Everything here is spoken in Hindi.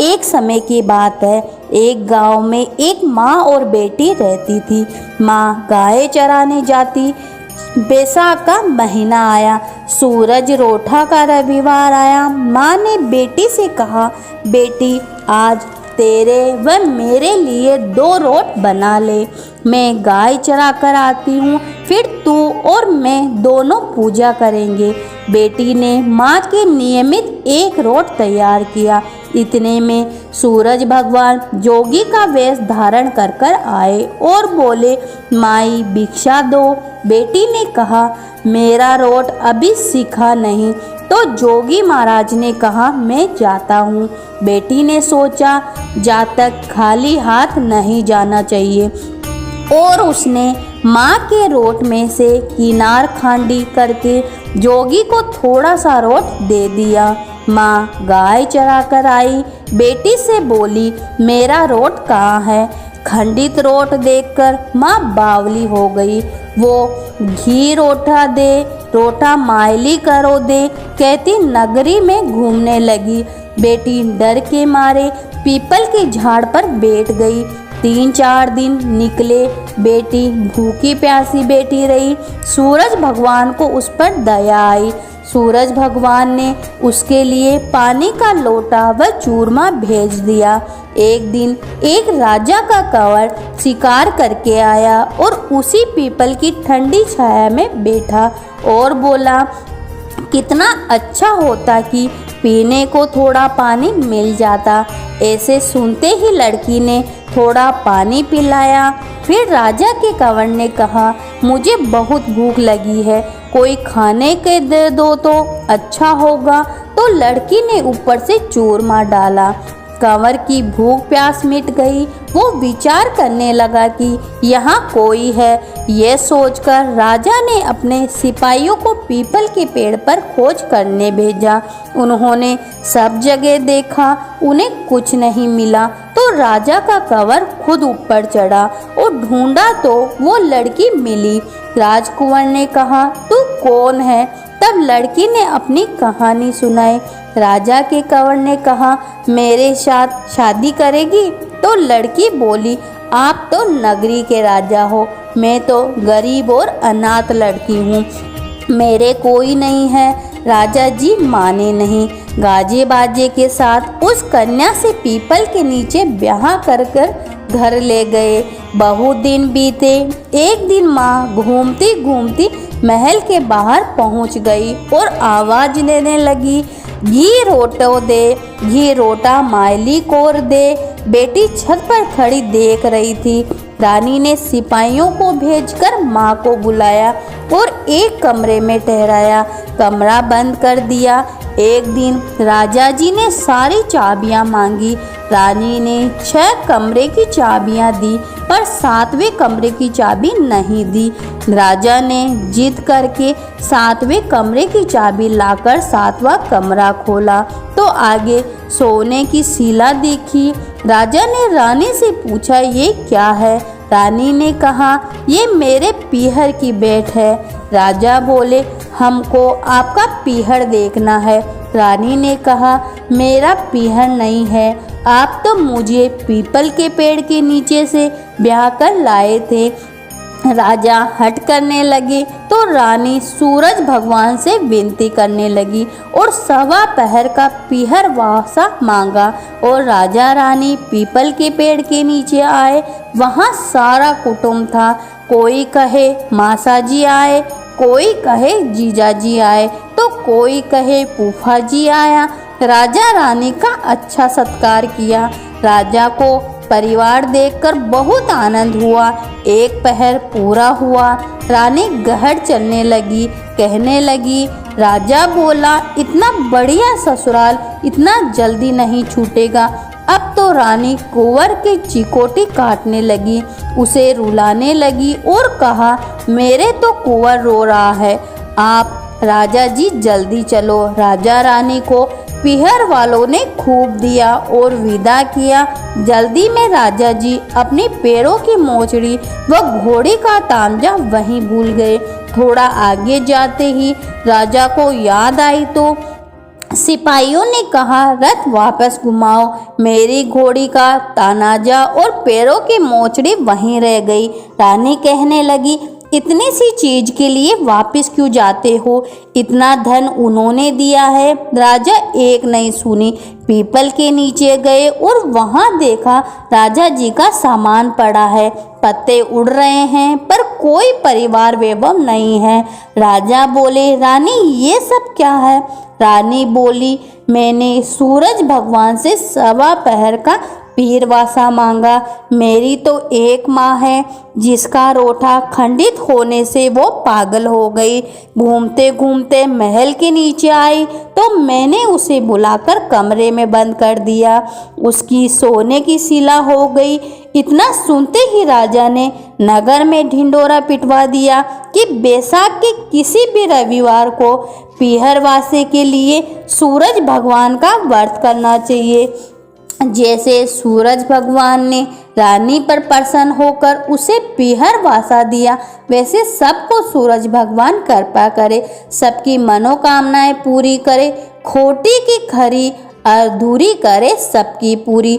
एक समय की बात है। एक गांव में एक माँ और बेटी रहती थी। माँ गाय चराने जाती। बैसाख का महीना आया। सूरज रोठा का रविवार आया। माँ ने बेटी से कहा, बेटी आज तेरे व मेरे लिए 2 रोट बना ले। मैं गाय चरा कर आती हूँ, फिर तू और मैं दोनों पूजा करेंगे। बेटी ने माँ के नियमित 1 रोट तैयार किया। इतने में सूरज भगवान जोगी का वेश धारण कर आए और बोले, माई भिक्षा दो। बेटी ने कहा, मेरा रोट अभी सीखा नहीं। तो जोगी महाराज ने कहा, मैं जाता हूँ। बेटी ने सोचा, जातक खाली हाथ नहीं जाना चाहिए, और उसने माँ के रोट में से किनार खांडी करके जोगी को थोड़ा सा रोट दे दिया। माँ गाय चरा कर आई। बेटी से बोली, मेरा रोट कहाँ है? खंडित रोट देखकर माँ बावली हो गई। वो घी रोटा दे, रोटा मायली करो दे कहती नगरी में घूमने लगी। बेटी डर के मारे पीपल के झाड़ पर बैठ गई। 3-4 दिन निकले। बेटी भूखी प्यासी बैठी रही। सूरज भगवान को उस पर दया आई। सूरज भगवान ने उसके लिए पानी का लोटा व चूरमा भेज दिया। एक दिन एक राजा का कंवर शिकार करके आया और उसी पीपल की ठंडी छाया में बैठा और बोला, कितना अच्छा होता कि पीने को थोड़ा पानी मिल जाता। ऐसे सुनते ही लड़की ने थोड़ा पानी पिलाया। फिर राजा के कंवर ने कहा, मुझे बहुत भूख लगी है, कोई खाने के दे दो तो अच्छा होगा। तो लड़की ने ऊपर से चूरमा डाला। कंवर की भूख प्यास मिट गई। वो विचार करने लगा कि यहाँ कोई है। यह सोचकर राजा ने अपने सिपाहियों को पीपल के पेड़ पर खोज करने भेजा। उन्होंने सब जगह देखा, उन्हें कुछ नहीं मिला। तो राजा का कंवर खुद ऊपर चढ़ा और ढूंढा तो वो लड़की मिली। राजकुंवर ने कहा, तू कौन है? तब लड़की ने अपनी कहानी सुनाई। राजा के कंवर ने कहा, मेरे साथ शादी करेगी? तो लड़की बोली, आप तो नगरी के राजा हो, मैं तो गरीब और अनाथ लड़की हूँ, मेरे कोई नहीं है। राजा जी माने नहीं। गाजे बाजे के साथ उस कन्या से पीपल के नीचे ब्याह कर घर ले गए। बहुत दिन बीते। एक दिन माँ घूमती घूमती महल के बाहर पहुँच गई और आवाज देने लगी, घी रोटो दे, घी रोटा मायली कोर दे। बेटी छत पर खड़ी देख रही थी। रानी ने सिपाहियों को भेजकर माँ को बुलाया और एक कमरे में ठहराया। कमरा बंद कर दिया। एक दिन राजा जी ने सारी चाबियां मांगी। रानी ने 6 कमरे की चाबियां दी, पर 7वें कमरे की चाबी नहीं दी। राजा ने जिद करके 7वें कमरे की चाबी लाकर 7वां कमरा खोला तो आगे सोने की शिला दिखी। राजा ने रानी से पूछा, ये क्या है? रानी ने कहा, ये मेरे पीहर की भेंट है। राजा बोले, हमको आपका पीहर देखना है। रानी ने कहा, मेरा पीहर नहीं है, आप तो मुझे पीपल के पेड़ के नीचे से ब्याह कर लाए थे। राजा हट करने लगे तो रानी सूरज भगवान से विनती करने लगी और 1.25 पहर का पीहर वासा मांगा। और राजा रानी पीपल के पेड़ के नीचे आए। वहाँ सारा कुटुंब था। कोई कहे मासा जी आए, कोई कहे जीजा जी आए, तो कोई कहे फूफा जी आया। राजा रानी का अच्छा सत्कार किया। राजा को परिवार देखकर बहुत आनंद हुआ। 1 पहर पूरा हुआ। रानी गहर चलने लगी, कहने लगी, राजा बोला, इतना बढ़िया ससुराल इतना जल्दी नहीं छूटेगा। अब तो रानी कुंवर की चिकोटी काटने लगी, उसे रुलाने लगी और कहा, मेरे तो कुंवर रो रहा है, आप राजा जी जल्दी चलो। राजा रानी को पीहर वालों ने खूब दिया और विदा किया। जल्दी में राजा जी अपने पैरों की मोचड़ी व घोड़े का तांजा वहीं भूल गए। थोड़ा आगे जाते ही राजा को याद आई तो सिपाहियों ने कहा, रथ वापस घुमाओ। मेरी घोड़ी का तानाजा और पैरों की मोचड़ी वहीं रह गई। रानी कहने लगी, इतनी सी चीज के लिए वापस क्यों जाते हो? इतना धन उन्होंने दिया है। राजा एक नहीं सुनी। पीपल के नीचे गए और वहां देखा राजा जी का सामान पड़ा है। पत्ते उड़ रहे हैं पर कोई परिवार वैभव नहीं है। राजा बोले, रानी ये सब क्या है? रानी बोली, मैंने सूरज भगवान से 1.25 पहर का पीरवासा मांगा। मेरी तो एक माँ है जिसका रोठा खंडित होने से वो पागल हो गई। घूमते घूमते महल के नीचे आई तो मैंने उसे बुलाकर कमरे में बंद कर दिया। उसकी सोने की शिला हो गई। इतना सुनते ही राजा ने नगर में ढिंडोरा पिटवा दिया कि बैसाख के किसी भी रविवार को पीहरवासे के लिए सूरज भगवान का व्रत करना चाहिए। जैसे सूरज भगवान ने रानी पर प्रसन्न होकर उसे पीहरवासा दिया, वैसे सबको सूरज भगवान कृपा करे, सबकी मनोकामनाएं पूरी करे, खोटी की खरी अधूरी करे सबकी पूरी।